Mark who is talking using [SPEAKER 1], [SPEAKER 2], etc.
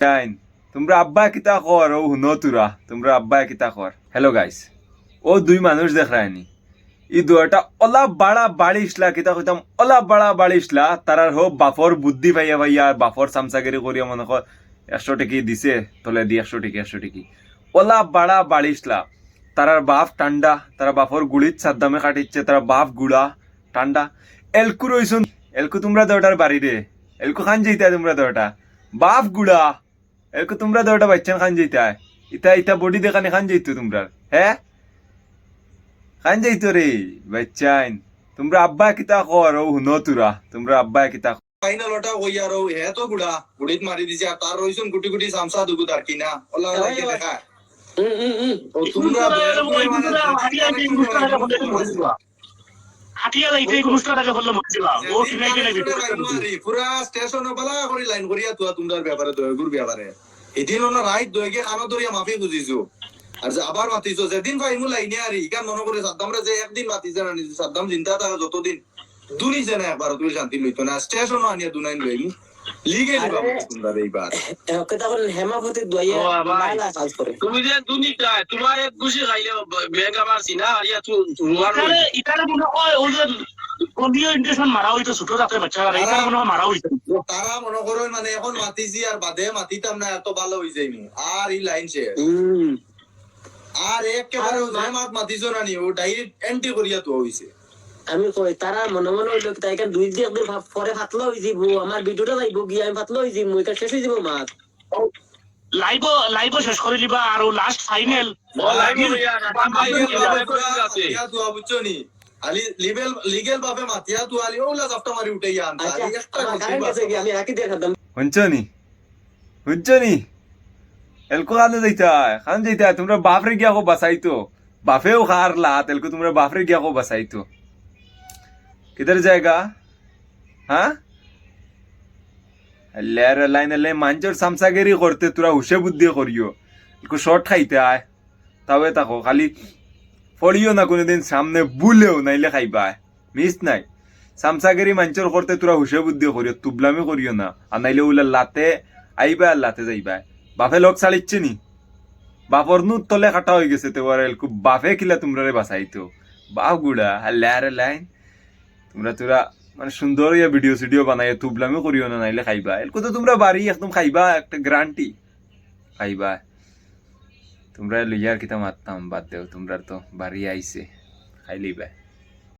[SPEAKER 1] টাইন তোমরা আব্বা কিতা কর ও হুনো তুরা তোমরা আব্বা কিতা কর। হ্যালো গাইস, ও দুই মানুষ দেখ রায়নি ই দুটা ওলা বাড়া বাড়িসলা কিতা কইতাম ওলা বাড়া বাড়িসলা তারার হোক বাফর বুদ্ধি পাইয়া ভাইয়া বাফর সামসাগিরি করিয়া মনে কর 100 টাকি দিছে তলে দি 100 টাকি ওলা বাড়া বাড়িসলা তারার বাপ ঠান্ডা তারা বাফর গুড়িত সাদ্দামে কাটিচ্ছে তারা বাপ গুড়া ঠান্ডা এলকু রইছুন এলকু তোমরা দেওটার বাড়ি রে এলকু খান যেইতা তোমরা দেওটা বাপ গুড়া এলকু তোমরা দেওটা বাচ্চান খান যেইতা ইতা ইতা বডি দেখানে খান যেইতো তোমরা হ্যাঁ খান যাইতো রে বাচ্চাইন তোমরা আব্বা কিতা কর ও হুনো তুরা তোমরা আব্বা কিতা
[SPEAKER 2] ফাইনাল ওটা হই আর হে তো গুড়া গুড়িত মারি দিছে আর তার রইছুন গুটি গুটি সামসা দুগু তার কিনা ওলা লাগে দেখা ও তোমরা
[SPEAKER 3] হাতিয়া লাইতে গুষ্টা টাকা বললো মজলা ও কিনে কিনে
[SPEAKER 2] পুরা স্টেশন বালা করি লাইন করিয়া তুয়া তোমরার ব্যাপারে দয়গুর ব্যাপারে এদিন ওনা রাইট দয়কে খানা ধরিয়া মাফি বুঝিছো আর যে আবার মাতিছো যেদিন ফাইমু লাইনে আর ইকা মনে করে সাদ্দামরা যে একদিন মাতিছে না নিজে সাদ্দাম চিন্তা থাকে যতদিন দুনিছে না একবার তুমি শান্তি লইতো না স্টেশনও আনিয়া দুনাইন লইমু লিগে দিবা তোমরা এইবার
[SPEAKER 4] কথা বলেন হেমাপতি দইয়া লালা কাজ করে
[SPEAKER 3] তুমি যে দুনিটা তোমার এক গুছি খাইলে ব্যাগ আমার সিনা আর ইয়া রুয়ার ইতারে মনে হয় ও যে অডিও ইন্টেনশন মারা হইতো ছোট জাতের বাচ্চারা ইতারে মনে হয় মারা হইতো
[SPEAKER 2] তারা মনে করো মানে এখন মাতিছি আর বাদে মাতিতাম না এত ভালো হই যাইমু আর এই লাইন শেষ আর একেবারে জামাত মাতিছো না নি ও ডাইরেক্ট এন্ট্রি করিয়া তো হইছে
[SPEAKER 4] আমি কই তারা মনে মনে হইলো তাই কেন দুই দিন একদিন পরে ফাতলো হই যাইবো আমার ভিডিওটা যাইব গিয়ে আমি ফাতলো হই যাইবো এটা শেষ হই যাইবো মাত লাইভ শেষ করে দিবা আর লাস্ট ফাইনাল
[SPEAKER 2] বুঝছো নি আলি লিগেল ভাবে মাতিয়া তো আলি ওলা জাফটা মারি উঠে গিয়া আনতা
[SPEAKER 4] আমি একই দেখাতাম
[SPEAKER 1] হুঞ্চনি হুঞ্চনি এলকু খান যাইতা তোমরা বাপরে গিয়া কো বাসাইতো বাফেও খারলা তেলকু তোমরা বাপরে গিয়া কো বাসাইতো किधर जाएगा हाँ লের লাইন লে মাঞ্চর সামসাগেরি করতে তোরা হুশে বুদ্ধি করিও একটু শর্ট খাইতে আয় তবে তাকো খালি ফড়িও না কোনোদিন সামনে বুলেও নাইলে খাইবা মিস নাই সামসাগেরি মাঞ্চর করতে তোরা হুশে বুদ্ধি করিও তুবলামি করিও না আর নাইলে উলা লাতে আইবা আর লাতে যাইবা বাপে লোক চালিচ্ছে নি বাপর নু তলে কাটা হয়ে গেছে তো খুব বাপে কিলা তোমরা রে বাসাইতো বাপ গুড়া আর লের লাইন তোমরা তোরা মানে সুন্দর ভিডিও সিডিও বানাই তুবলামি করিও না নাইলে খাইবা এলকো তো তোমরা বাড়ি একদম খাইবা একটা গ্যারান্টি খাইবা তোমরা লইয়ার কিতা মারতাম বাদ দেও তোমরা তো বাড়ি আইছে খাইলেই বা